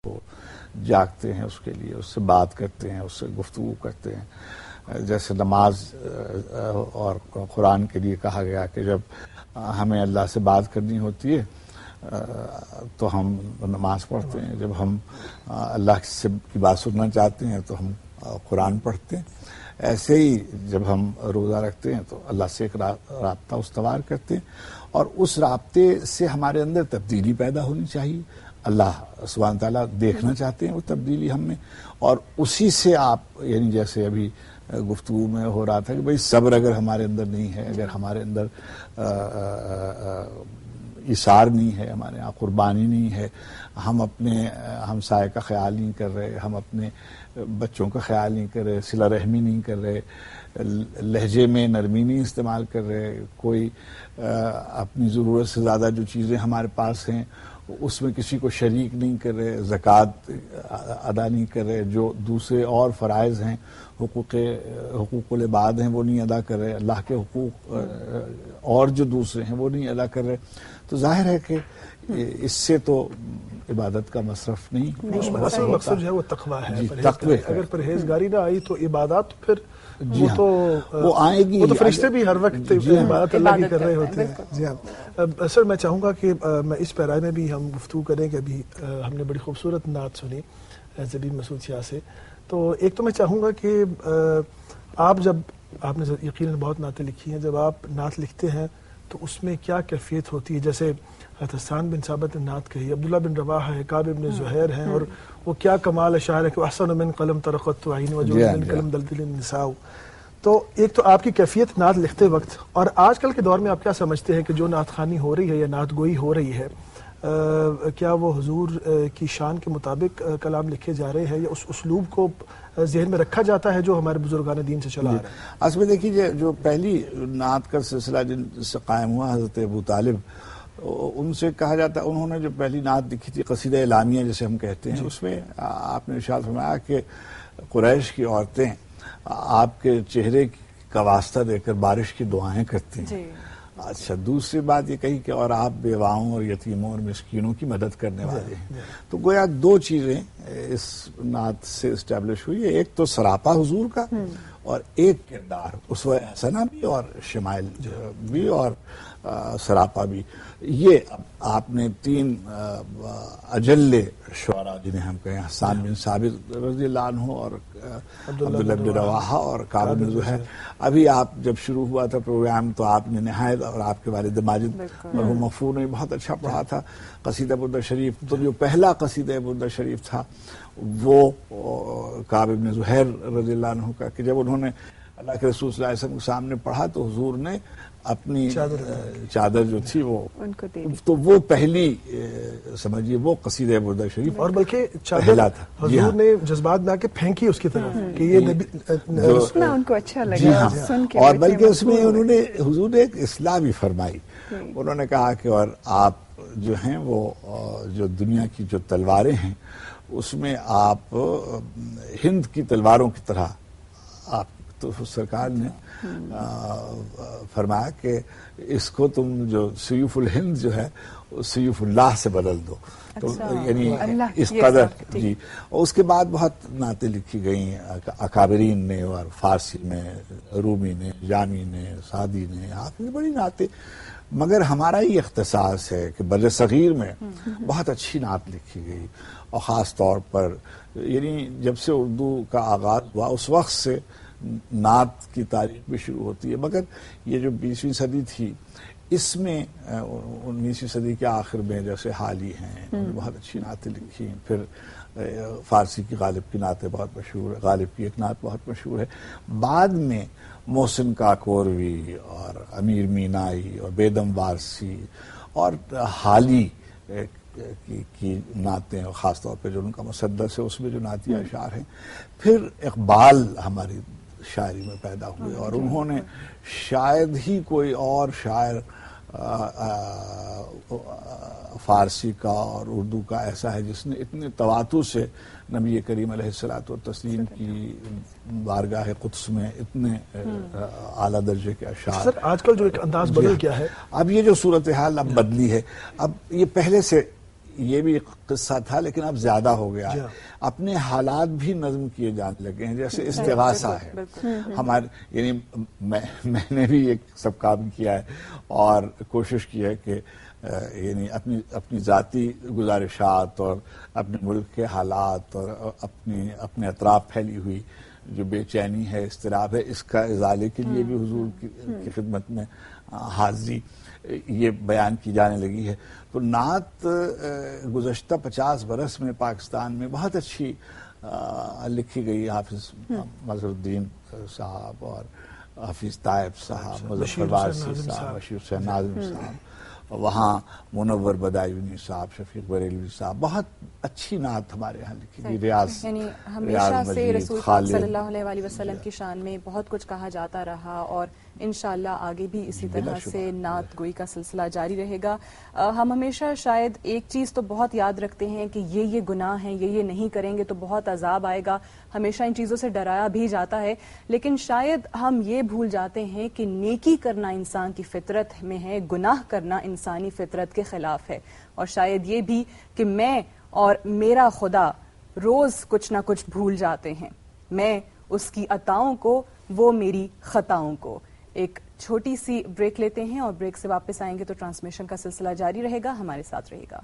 کو جاگتے ہیں اس کے لیے، اس سے بات کرتے ہیں، اس سے گفتگو کرتے ہیں. جیسے نماز اور قرآن کے لیے کہا گیا کہ جب ہمیں اللہ سے بات کرنی ہوتی ہے تو ہم نماز پڑھتے ہیں، جب ہم اللہ کی بات سننا چاہتے ہیں تو ہم قرآن پڑھتے ہیں. ایسے ہی جب ہم روزہ رکھتے ہیں تو اللہ سے ایک رابطہ استوار کرتے ہیں، اور اس رابطے سے ہمارے اندر تبدیلی پیدا ہونی چاہیے. اللہ سبحانہ تعالیٰ دیکھنا چاہتے ہیں وہ تبدیلی ہم میں، اور اسی سے آپ یعنی جیسے ابھی گفتگو میں ہو رہا تھا کہ بھئی صبر اگر ہمارے اندر نہیں ہے، اگر ہمارے اندر ایثار نہیں ہے، ہمارے یہاں قربانی نہیں ہے، ہم اپنے ہمسائے کا خیال نہیں کر رہے، ہم اپنے بچوں کا خیال نہیں کر رہے، صلہ رحمی نہیں کر رہے، لہجے میں نرمی نہیں استعمال کر رہے، کوئی اپنی ضرورت سے زیادہ جو چیزیں ہمارے پاس ہیں اس میں کسی کو شریک نہیں کر رہے، زکوٰۃ ادا نہیں کر رہے، جو دوسرے اور فرائض ہیں، حقوق العباد ہیں وہ نہیں ادا کر رہے، اللہ کے حقوق اور جو دوسرے ہیں وہ نہیں ادا کر رہے، تو ظاہر ہے کہ اس سے تو عبادت کا مصرف نہیں. اصل مقصد جو ہے وہ تقویٰ ہے. تقوی اگر پرہیزگاری نہ آئی تو عبادت پھر جی وہ تو وہ آئے گی، وہ تو فرشتے بھی ہر وقت عبادت اللہ کی کر رہے ہوتے ہیں. جی ہاں سر، میں چاہوں گا کہ میں اس پیرا میں بھی ہم گفتگو کریں کہ ابھی ہم نے بڑی خوبصورت نعت سنی زبین مسعود شاہ سے. تو ایک تو میں چاہوں گا کہ آپ نے یقیناً بہت نعتیں لکھی ہیں، جب آپ نعت لکھتے ہیں تو اس میں کیا کیفیت ہوتی ہے؟ جیسے حسان بن ثابت نے نعت کہی، عبداللہ بن رواحہ ہے، کعب بن زہیر ہیں، اور وہ کیا کمال شاعر ہے کہ احسن من قلم طرقت عین وجود من قلم دلدل النساء. تو ایک تو آپ کی کیفیت نعت لکھتے وقت، اور آج کل کے دور میں آپ کیا سمجھتے ہیں کہ جو نعت خوانی ہو رہی ہے یا نعت گوئی ہو رہی ہے، کیا وہ حضور کی شان کے مطابق کلام لکھے جا رہے ہیں یا اس اسلوب کو ذہن میں رکھا جاتا ہے جو ہمارے بزرگان دین سے چلا آ رہا ہے؟ اصل میں دیکھیے جو پہلی نعت کا سلسلہ جن سے قائم ہوا حضرت ابو طالب، ان سے کہا جاتا ہے انہوں نے جو پہلی نعت لکھی تھی قصیدہ اعلامیہ جسے ہم کہتے ہیں، اس میں آپ نے ارشاد فرمایا کہ قریش کی عورتیں آپ کے چہرے کا واسطہ دے کر بارش کی دعائیں کرتی ہیں. اچھا، دوسری بات یہ کہی کہ اور آپ بیواؤں اور یتیموں اور مسکینوں کی مدد کرنے والے ہیں. تو گویا دو چیزیں اس نعت سے اسٹیبلش ہوئی ہے، ایک تو سراپا حضور کا اور ایک کردار اسوہ حسنہ بھی اور شمائل بھی اور سراپا بھی. یہ آپ نے تین اجل شعراء جنہیں ہم کہیں، حسان بن ثابت رضی اللہ عنہ اور عبداللہ بن رواحہ اور کعب بن زہیر. ابھی آپ جب شروع ہوا تھا پروگرام تو آپ نے نہایت، اور آپ کے والد ماجد مرحوم مغفور نے بہت اچھا پڑھا تھا قصیدہ بردہ شریف. تو جو پہلا قصیدہ بردہ شریف تھا وہ کعب بن زہیر رضی اللہ عنہ کا، کہ جب انہوں نے اللہ کے رسول صلی اللہ علیہ وسلم کے سامنے پڑھا تو حضور نے اپنی چادر جو تھی وہ تو وہ پہلی سمجھیے وہ قصیدہ بردہ شریف، اور بلکہ چادر حضور نے جذبات میں آ کے پھینکی اس کی طرف کہ یہ نبی ان کو اچھا لگا سن کے، اور بلکہ اس میں انہوں نے حضور نے ایک اصلاح بھی فرمائی. انہوں نے کہا کہ اور آپ جو ہیں وہ جو دنیا کی جو تلواریں ہیں اس میں آپ ہند کی تلواروں کی طرح، آپ تو سرکار نے فرمایا کہ اس کو تم جو سیوف الہند جو ہے سیوف اللہ سے بدل دو. تو یعنی اس قدر جی. اور اس کے بعد بہت نعتیں لکھی گئیں اکابرین نے، اور فارسی میں رومی نے، جامی نے، سعدی نے، آپ نے بڑی نعتیں. مگر ہمارا ہی اختصاص ہے کہ بر صغیر میں بہت اچھی نعت لکھی گئی، اور خاص طور پر یعنی جب سے اردو کا آغاز ہوا اس وقت سے نعت کی تاریخ بھی شروع ہوتی ہے. مگر یہ جو 20ویں صدی تھی اس میں 19ویں صدی کے آخر میں جیسے حالی ہیں انہوں نے بہت اچھی نعتیں لکھی. پھر فارسی کی غالب کی نعتیں بہت مشہور ہے، غالب کی ایک نعت بہت مشہور ہے. بعد میں محسن کاکوروی اور امیر مینائی اور بیدم وارسی اور حالی کی نعتیں، اور خاص طور پہ جو ان کا مسدس ہے اس میں جو نعتیہ اشعار ہیں. پھر اقبال ہماری شاعری میں پیدا ہوئے، اور انہوں نے شاید ہی کوئی اور شاعر فارسی کا اور اردو کا ایسا ہے جس نے اتنے تواتر سے نبی کریم علیہ الصلوۃ والتسلیم کی بارگاہ قدس میں اتنے اعلیٰ درجے کے اشعار. سر آج کل جو ایک انداز بدل گیا ہے، اب یہ جو صورتحال اب بدلی ہے، اب یہ پہلے سے یہ بھی ایک قصہ تھا لیکن اب زیادہ ہو گیا ہے. اپنے حالات بھی نظم کیے جانے لگے ہیں, جیسے استغاثہ ہے ہمارے, یعنی میں نے بھی ایک سب کام کیا ہے اور کوشش کی ہے کہ یعنی اپنی ذاتی گزارشات اور اپنے ملک کے حالات اور اپنے اطراف پھیلی ہوئی جو بے چینی ہے, اضطراب ہے, اس کا ازالے کے لیے بھی حضور کی خدمت میں حاضری یہ بیان کی جانے لگی ہے. تو نعت گزشتہ 50 برس میں پاکستان میں بہت اچھی لکھی گئی. حافظ مظہر الدین صاحب اور حافظ طائب صاحب, مظفر وارثی صاحب, بشیر حسین ناظم صاحب, وہاں منور بدایونی صاحب, شفیق بریلوی صاحب, بہت اچھی نعت ہمارے یہاں لکھی گئی. ریاض, یعنی ہمیشہ سے رسول پاک صلی اللہ علیہ وآلہ وسلم کی شان میں بہت کچھ کہا جاتا رہا اور انشاءاللہ آگے بھی اسی طرح سے نعت گوئی کا سلسلہ جاری رہے گا. ہم ہمیشہ شاید ایک چیز تو بہت یاد رکھتے ہیں کہ یہ گناہ ہیں, یہ نہیں کریں گے تو بہت عذاب آئے گا, ہمیشہ ان چیزوں سے ڈرایا بھی جاتا ہے, لیکن شاید ہم یہ بھول جاتے ہیں کہ نیکی کرنا انسان کی فطرت میں ہے, گناہ کرنا انسانی فطرت کے خلاف ہے. اور شاید یہ بھی کہ میں اور میرا خدا روز کچھ نہ کچھ بھول جاتے ہیں, میں اس کی عطاؤں کو, وہ میری خطاؤں کو. ایک چھوٹی سی بریک لیتے ہیں اور بریک سے واپس آئیں گے تو ٹرانسمیشن کا سلسلہ جاری رہے گا. ہمارے ساتھ رہے گا.